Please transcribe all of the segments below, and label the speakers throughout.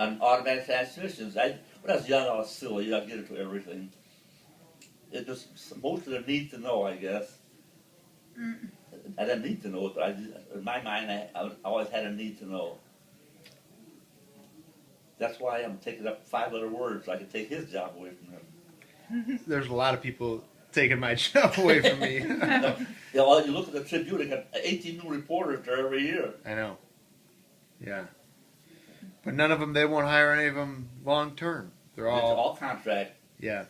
Speaker 1: on automatic transmissions. When I was young, I was silly. I'd get into everything. It was most of the need to know, I guess. I didn't need to know it, but in my mind, I always had a need to know. That's why I'm taking up 5 other words so I can take his job away from him.
Speaker 2: There's a lot of people taking my job away from me.
Speaker 1: Well, you look at the Tribune, they got 18 new reporters there every year.
Speaker 2: I know. Yeah. But none of them, they won't hire any of them long term. They're
Speaker 1: It's
Speaker 2: all...
Speaker 1: all contract.
Speaker 2: Yeah.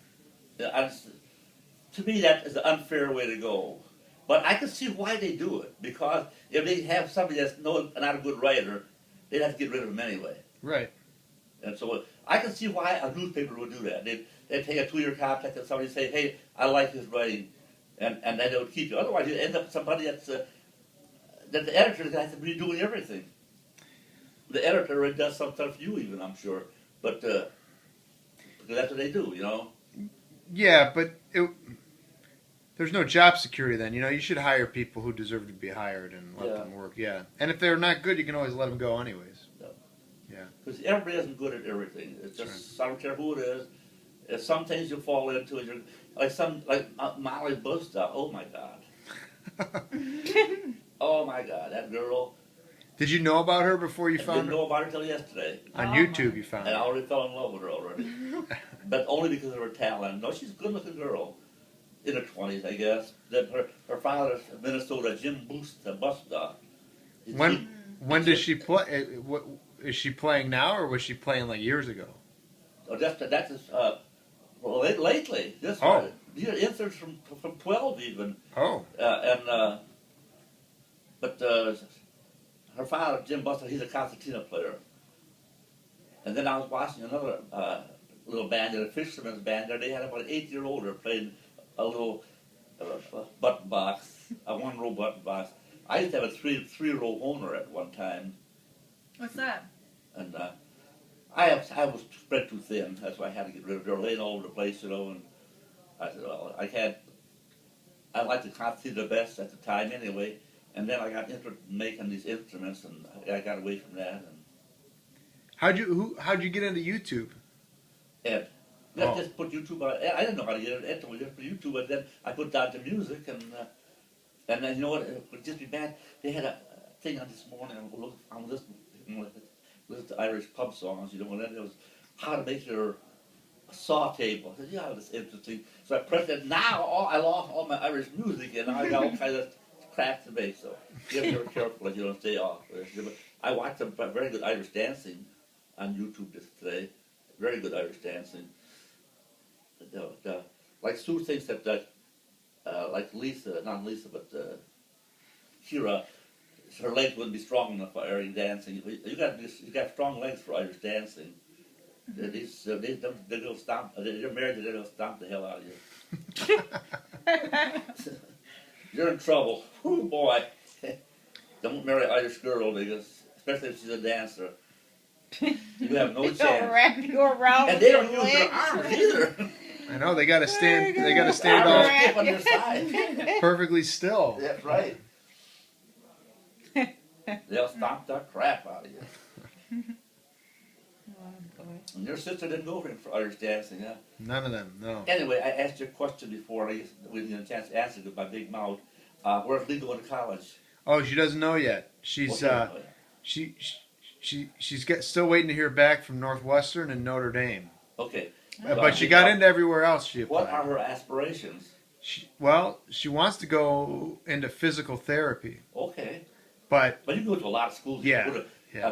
Speaker 1: To me, that is an unfair way to go. But I can see why they do it. Because if they have somebody that's not a good writer, they'd have to get rid of him anyway.
Speaker 2: Right.
Speaker 1: And so I can see why a newspaper would do that. They'd take a 2-year contract and somebody say, hey, I like his writing. And then they would keep you. Otherwise, you'd end up with somebody that the editor is going to have to be doing everything. The editor already does some stuff for you even, I'm sure. But because that's what they do, you know.
Speaker 2: Yeah, but there's no job security then. You know, you should hire people who deserve to be hired and let them work. Yeah. And if they're not good, you can always let them go anyways. Yeah.
Speaker 1: Because everybody isn't good at everything. It's just, I don't care who it is. If some things you fall into, like Molly Busta. Oh my God. Oh my God, that girl.
Speaker 2: Did you know about her before you found her?
Speaker 1: I didn't know about her until yesterday.
Speaker 2: On YouTube you found her.
Speaker 1: And I already fell in love with her already. But only because of her talent. No, she's a good looking girl. In her 20s, I guess. That her father's Minnesota, Jim Busta.
Speaker 2: When does she play? Is she playing now, or was she playing like years ago?
Speaker 1: Oh, that's lately. These are inserts from 12 even.
Speaker 2: Oh.
Speaker 1: But her father, Jim Busta, he's a concertina player. And then I was watching another little band, a fisherman's band there. They had about an 8-year-old there playing a little button box, a 1-row button box. I used to have a three-row Hohner at one time.
Speaker 3: What's that?
Speaker 1: And I was spread too thin. That's why I had to get rid of her. They were laying all over the place, you know. And I said, well, I liked the concertina the best at the time anyway. And then I got interested in making these instruments, and I got away from that. And
Speaker 2: how'd you get into YouTube?
Speaker 1: Ed. Let's just put YouTube on. I didn't know how to get it. Ed told me just put YouTube, and then I put down the music, and then you know what? It would just be bad. They had a thing on this morning. I'm listening to Irish pub songs, you know, and then it was how to make your saw table. I said, yeah, that's interesting. So I pressed it. Now I lost all my Irish music, and I got all kinds of crap to make. So you have to be careful that you don't stay off. I watched some very good Irish dancing on YouTube today. Very good Irish dancing. Like Sue thinks that, like Lisa, not Lisa, but Kira, her legs wouldn't be strong enough for Irish dancing. You got strong legs for Irish dancing. They don't stomp. They're married. They don't stomp the hell out of you. You're in trouble. Oh boy! Don't marry an Irish girl because, especially if she's a dancer, you have no chance.
Speaker 3: Wrap you around.
Speaker 1: And they don't use their arms either.
Speaker 2: I know they got to stand. They got to stand all
Speaker 1: on their side.
Speaker 2: Perfectly still.
Speaker 1: That's right. They'll stomp the crap out of you. And your sister didn't go for Irish dancing, huh?
Speaker 2: None of them, no.
Speaker 1: Anyway, I asked you a question before. I guess we didn't get a chance to answer it with my big mouth. Where's Lee going to college?
Speaker 2: Oh, she doesn't know yet. She's still waiting to hear back from Northwestern and Notre Dame.
Speaker 1: Okay.
Speaker 2: But she got into everywhere else she applied.
Speaker 1: What are her aspirations?
Speaker 2: She wants to go into physical therapy.
Speaker 1: Okay.
Speaker 2: But
Speaker 1: you can go to a lot of schools.
Speaker 2: Yeah.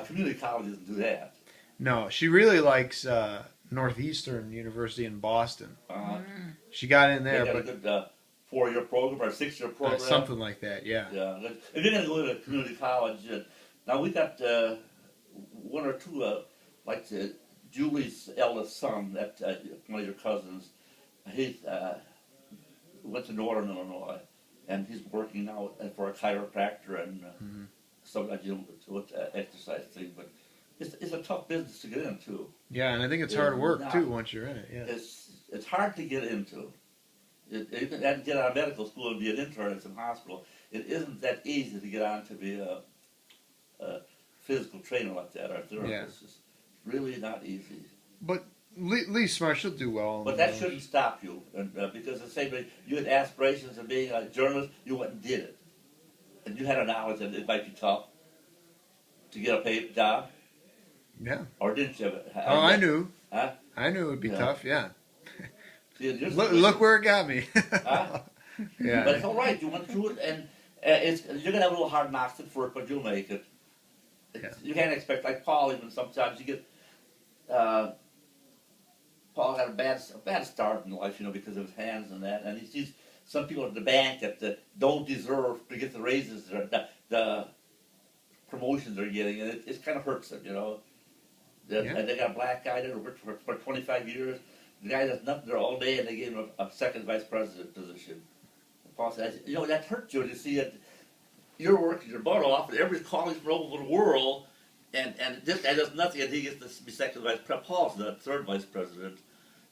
Speaker 1: Community college doesn't do that.
Speaker 2: No, she really likes Northeastern University in Boston. She got in there.
Speaker 1: They got a good 4-year program or a 6-year program.
Speaker 2: Something like that, yeah.
Speaker 1: Yeah. If you're going to go to community college, now we got one or two, like Julie's eldest son, that one of your cousins, he went to Northern Illinois, and he's working now for a chiropractor and some exercise thing. But it's a tough business to get into.
Speaker 2: Yeah, and I think it's hard work too once you're in it. Yeah.
Speaker 1: It's hard to get into. You can get out of medical school and be an intern at some hospital. It isn't that easy to get on to be a physical trainer like that or a therapist. really not easy.
Speaker 2: But Lee's smart. She'll do well.
Speaker 1: But that shouldn't stop you, and, because the same way you had aspirations of being a journalist, you went and did it, and you had a knowledge that it might be tough to get a paid job.
Speaker 2: Yeah.
Speaker 1: Or didn't you?
Speaker 2: Oh, I knew.
Speaker 1: Huh?
Speaker 2: I knew it would be tough. Yeah.
Speaker 1: See,
Speaker 2: Look where it got me.
Speaker 1: Huh?
Speaker 2: Yeah.
Speaker 1: But it's all right. You went through it, and you're gonna have a little hard knocks at first, but you'll make it. You can't expect, like Paul. Even sometimes you get. Paul had a bad start in life, because of his hands and that, and he sees some people at the bank that don't deserve to get the raises, the promotions they're getting, and it kind of hurts them, And they got a black guy there worked for 25 years. The guy does nothing there all day, and they gave him a second vice president position. And Paul said, that hurts you to see that you're working your butt off, and everybody's calling from all over the world. And this guy does nothing, and he gets to be second vice president. Paul's the third vice president,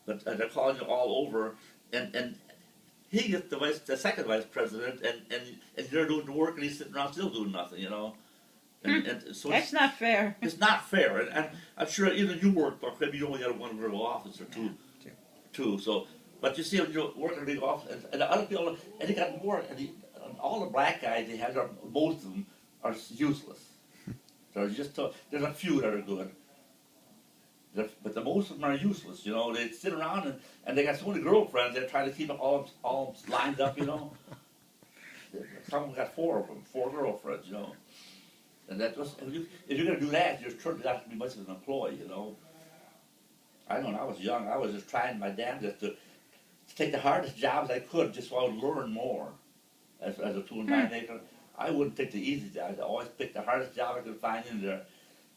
Speaker 1: but they're calling you all over, and he gets the second vice president, and you're doing the work, and he's sitting around still doing nothing, And so
Speaker 3: That's not fair.
Speaker 1: It's not fair, and I'm sure even you work, but maybe you only got one little office or two. So, but you see, when you work in a big office, and the other people, and they got more, and all the black guys they have, most of them are useless. There's a few that are good, but the most of them are useless. They sit around and they got so many girlfriends. They're trying to keep them all lined up. Some of them got four girlfriends. And that just if you're going to do that, you're certainly not going to be much of an employee. I know when I was young, I was just trying my damnedest to take the hardest jobs I could, just so I would learn more as a tool and die maker. I wouldn't take the easy job. I always pick the hardest job I could find in there,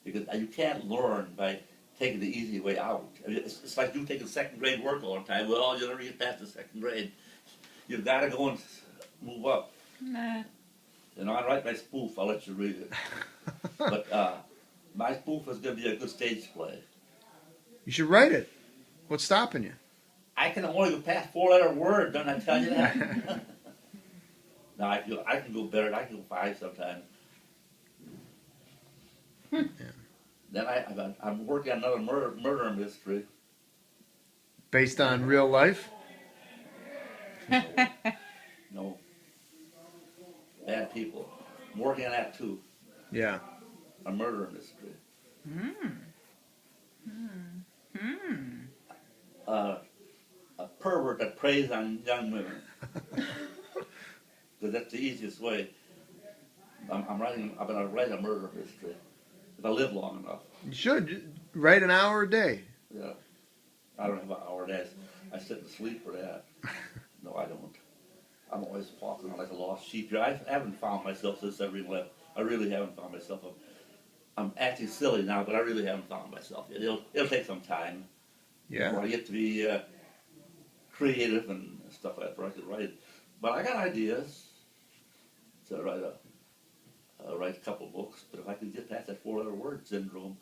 Speaker 1: because you can't learn by taking the easy way out. It's like you taking second grade work all the time. Well, you'll never get past the second grade. You've got to go and move up.
Speaker 3: Nah.
Speaker 1: I write my spoof. I'll let you read it. But my spoof is going to be a good stage play.
Speaker 2: You should write it. What's stopping you?
Speaker 1: I can only go past 4-letter words, don't I tell you that? No, I can go better. I can go 5 sometimes.
Speaker 2: Yeah.
Speaker 1: Then I'm working on another murder mystery.
Speaker 2: Based on real life?
Speaker 1: No. Bad people. I'm working on that too.
Speaker 2: Yeah.
Speaker 1: A murder mystery. A pervert that preys on young women. Because that's the easiest way. I'm going to write a murder mystery if I live long enough.
Speaker 2: You should write an hour a day.
Speaker 1: Yeah. I don't have an hour a day. I sit and sleep for that. No, I don't. I'm always walking around like a lost sheep here. I haven't found myself since I left. I really haven't found myself. I'm acting silly now, but I really haven't found myself yet. It'll take some time.
Speaker 2: Yeah.
Speaker 1: Before I get to be creative and stuff like that, where I can write. But I got ideas to write a couple books. But if I can get past that 4-letter word syndrome,